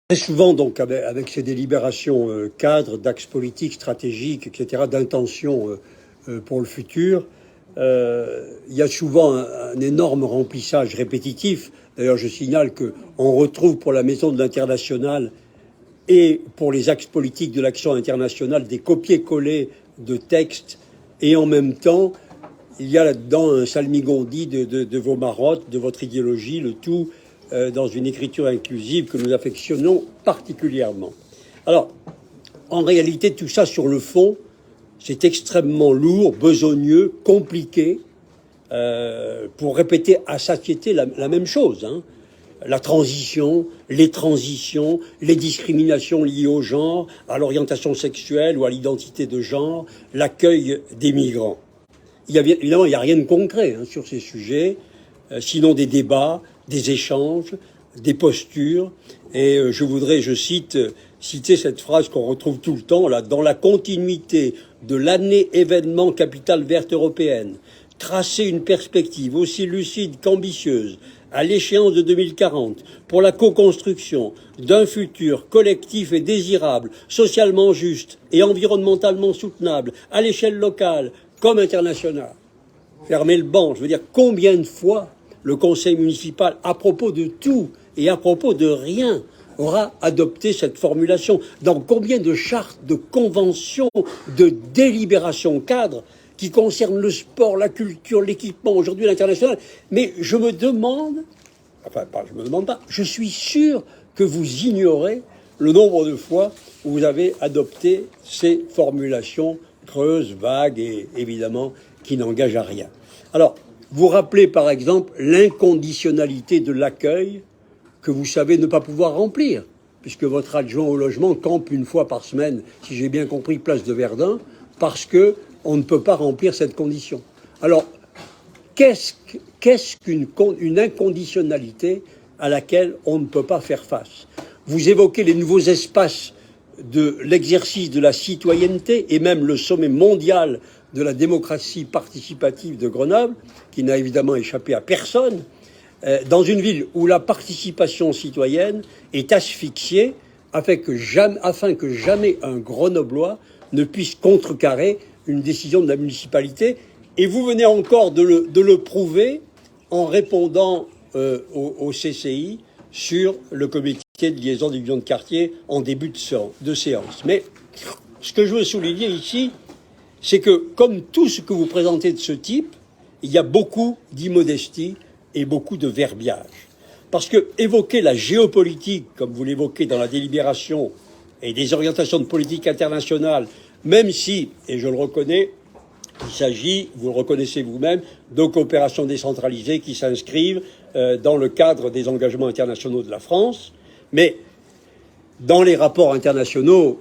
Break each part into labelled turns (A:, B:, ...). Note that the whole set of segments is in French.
A: Très souvent, donc, avec ces délibérations cadres, d'axes politiques, stratégiques, etc., d'intentions pour le futur, il y a souvent un énorme remplissage répétitif. D'ailleurs, je signale qu'on retrouve pour la Maison de l'International et pour les axes politiques de l'action internationale des copier-coller de textes, et en même temps, il y a là-dedans un salmigondis de vos marottes, de votre idéologie, le tout dans une écriture inclusive que nous affectionnons particulièrement. Alors, en réalité, tout ça sur le fond, c'est extrêmement lourd, besogneux, compliqué, pour répéter à satiété la même chose, hein. La transition, les transitions, les discriminations liées au genre, à l'orientation sexuelle ou à l'identité de genre, l'accueil des migrants. Évidemment, il n'y a rien de concret hein, sur ces sujets, sinon des débats, des échanges, des postures. Et je voudrais, citer cette phrase qu'on retrouve tout le temps, là, dans la continuité de l'année événement capitale verte européenne, tracer une perspective aussi lucide qu'ambitieuse à l'échéance de 2040 pour la co-construction d'un futur collectif et désirable, socialement juste et environnementalement soutenable à l'échelle locale comme internationale. Fermez le banc, je veux dire, combien de fois le conseil municipal, à propos de tout et à propos de rien, aura adopté cette formulation? Dans combien de chartes, de conventions, de délibérations cadres qui concernent le sport, la culture, l'équipement, aujourd'hui l'international? Mais je me demande, je suis sûr que vous ignorez le nombre de fois où vous avez adopté ces formulations creuses, vagues et évidemment qui n'engagent à rien. Alors, vous rappelez par exemple l'inconditionnalité de l'accueil que vous savez ne pas pouvoir remplir, puisque votre adjoint au logement campe une fois par semaine, si j'ai bien compris, place de Verdun, parce qu'on ne peut pas remplir cette condition. Alors, qu'est-ce qu'une inconditionnalité à laquelle on ne peut pas faire face? Vous évoquez les nouveaux espaces de l'exercice de la citoyenneté et même le sommet mondial de la démocratie participative de Grenoble, qui n'a évidemment échappé à personne, dans une ville où la participation citoyenne est asphyxiée afin que jamais un Grenoblois ne puisse contrecarrer une décision de la municipalité. Et vous venez encore de le prouver en répondant au CCI sur le comité de liaison des unions de quartier en début de séance. Mais ce que je veux souligner ici, c'est que, comme tout ce que vous présentez de ce type, il y a beaucoup d'immodestie et beaucoup de verbiage. Parce que évoquer la géopolitique, comme vous l'évoquez dans la délibération, et des orientations de politique internationale, même si, et je le reconnais, il s'agit, vous le reconnaissez vous-même, de coopérations décentralisées qui s'inscrivent dans le cadre des engagements internationaux de la France. Mais dans les rapports internationaux,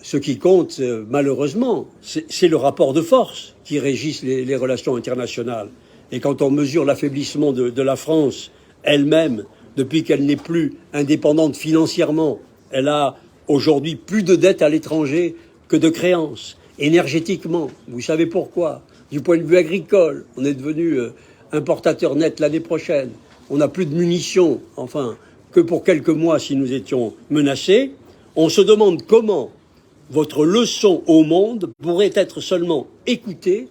A: ce qui compte, malheureusement, c'est le rapport de force qui régisse les relations internationales. Et quand on mesure l'affaiblissement de la France elle-même, depuis qu'elle n'est plus indépendante financièrement, elle a aujourd'hui plus de dettes à l'étranger que de créances. Énergétiquement, vous savez pourquoi? Du point de vue agricole, on est devenu importateur net l'année prochaine. On n'a plus de munitions, enfin, que pour quelques mois si nous étions menacés. On se demande comment votre leçon au monde pourrait être seulement écoutée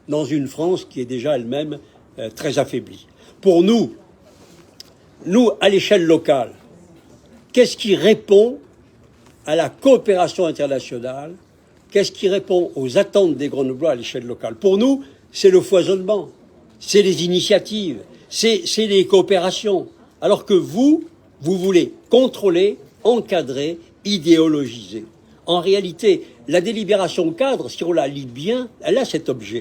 A: dans une France qui est déjà elle-même très affaiblie. Pour nous, à l'échelle locale, qu'est-ce qui répond à la coopération internationale? Qu'est-ce qui répond aux attentes des Grenoblois à l'échelle locale? Pour nous, c'est le foisonnement, c'est les initiatives, c'est les coopérations. Alors que vous voulez contrôler, encadrer, idéologiser. En réalité, la délibération cadre, si on la lit bien, elle a cet objet.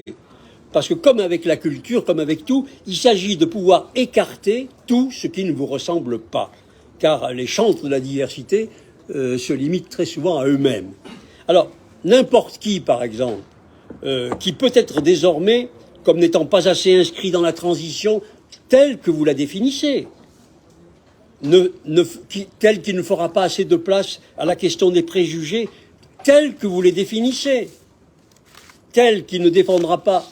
A: Parce que comme avec la culture, comme avec tout, il s'agit de pouvoir écarter tout ce qui ne vous ressemble pas. Car les chantres de la diversité se limitent très souvent à eux-mêmes. Alors, n'importe qui, par exemple, qui peut être désormais, comme n'étant pas assez inscrit dans la transition telle que vous la définissez, tel qu'il ne fera pas assez de place à la question des préjugés, tel que vous les définissez, tel qu'il ne défendra pas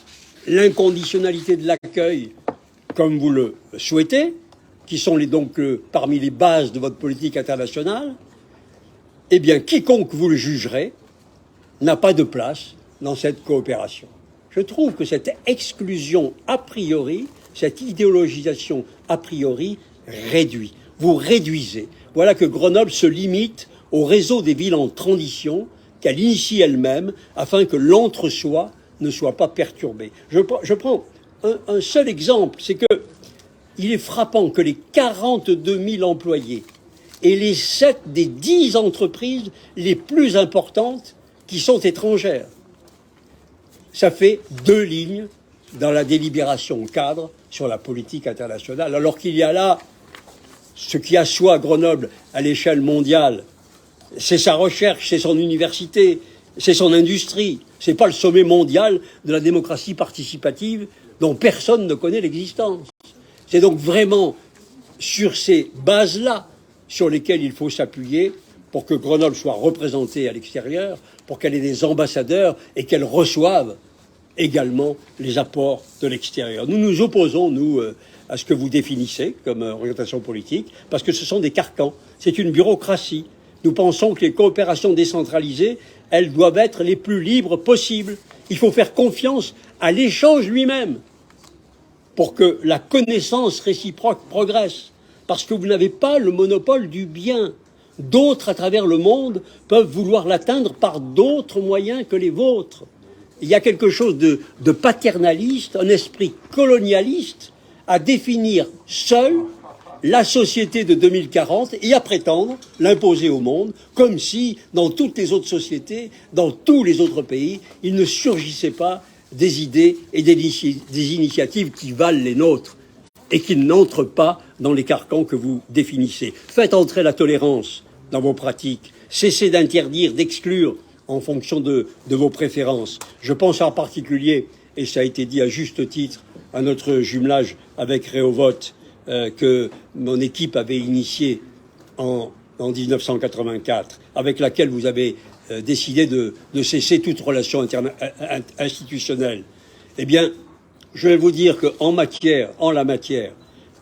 A: l'inconditionnalité de l'accueil comme vous le souhaitez, qui sont parmi les bases de votre politique internationale, eh bien, quiconque vous le jugerait n'a pas de place dans cette coopération. Je trouve que cette exclusion a priori, cette idéologisation a priori, réduit. Vous réduisez. Voilà que Grenoble se limite au réseau des villes en transition qu'elle initie elle-même afin que l'entre-soi ne soit pas perturbé. Je prends un seul exemple, c'est que il est frappant que les 42 000 employés et les 7 des 10 entreprises les plus importantes qui sont étrangères, ça fait 2 lignes dans la délibération cadre sur la politique internationale, alors qu'il y a là ce qui assoit Grenoble à l'échelle mondiale. C'est sa recherche, c'est son université, c'est son industrie. C'est pas le sommet mondial de la démocratie participative dont personne ne connaît l'existence. C'est donc vraiment sur ces bases-là sur lesquelles il faut s'appuyer pour que Grenoble soit représentée à l'extérieur, pour qu'elle ait des ambassadeurs et qu'elle reçoive également les apports de l'extérieur. Nous nous opposons, nous, à ce que vous définissez comme orientation politique, parce que ce sont des carcans. C'est une bureaucratie. Nous pensons que les coopérations décentralisées, elles doivent être les plus libres possibles. Il faut faire confiance à l'échange lui-même pour que la connaissance réciproque progresse. Parce que vous n'avez pas le monopole du bien. D'autres, à travers le monde, peuvent vouloir l'atteindre par d'autres moyens que les vôtres. Il y a quelque chose de paternaliste, un esprit colonialiste à définir seul la société de 2040 et à prétendre l'imposer au monde, comme si, dans toutes les autres sociétés, dans tous les autres pays, il ne surgissait pas des idées et des initiatives qui valent les nôtres et qui n'entrent pas dans les carcans que vous définissez. Faites entrer la tolérance dans vos pratiques. Cessez d'interdire, d'exclure en fonction de vos préférences. Je pense en particulier, et ça a été dit à juste titre, à notre jumelage avec Rehovot, que mon équipe avait initié en 1984, avec laquelle vous avez décidé de cesser toute relation institutionnelle. Eh bien, je vais vous dire qu'en la matière,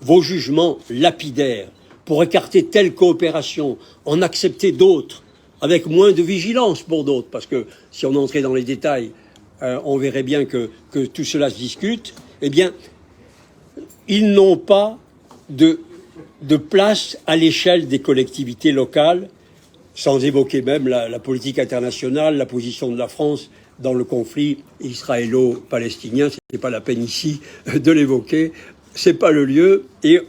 A: vos jugements lapidaires pour écarter telle coopération, en accepter d'autres, avec moins de vigilance pour d'autres, parce que si on entrait dans les détails, on verrait bien que tout cela se discute, eh bien, ils n'ont pas de place à l'échelle des collectivités locales, sans évoquer même la politique internationale, la position de la France dans le conflit israélo-palestinien. Ce n'est pas la peine ici de l'évoquer, c'est pas le lieu, et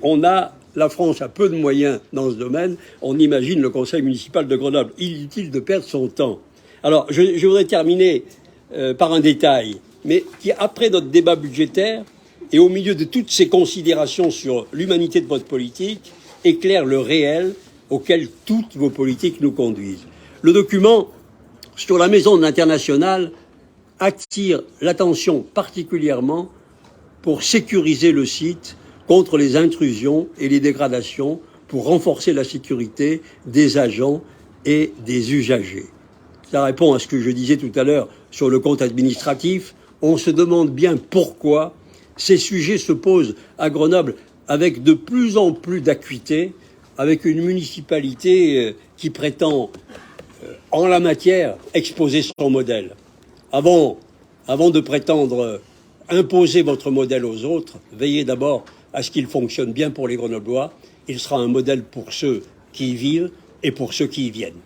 A: la France a peu de moyens dans ce domaine, on imagine le conseil municipal de Grenoble. Inutile de perdre son temps. Alors, je voudrais terminer par un détail, mais qui, après notre débat budgétaire, et au milieu de toutes ces considérations sur l'humanité de votre politique, éclaire le réel auquel toutes vos politiques nous conduisent. Le document sur la maison de l'international attire l'attention particulièrement pour sécuriser le site contre les intrusions et les dégradations, pour renforcer la sécurité des agents et des usagers. Ça répond à ce que je disais tout à l'heure sur le compte administratif. On se demande bien pourquoi ces sujets se posent à Grenoble avec de plus en plus d'acuité, avec une municipalité qui prétend, en la matière, exposer son modèle. Avant de prétendre imposer votre modèle aux autres, veillez d'abord à ce qu'il fonctionne bien pour les Grenoblois. Il sera un modèle pour ceux qui y vivent et pour ceux qui y viennent.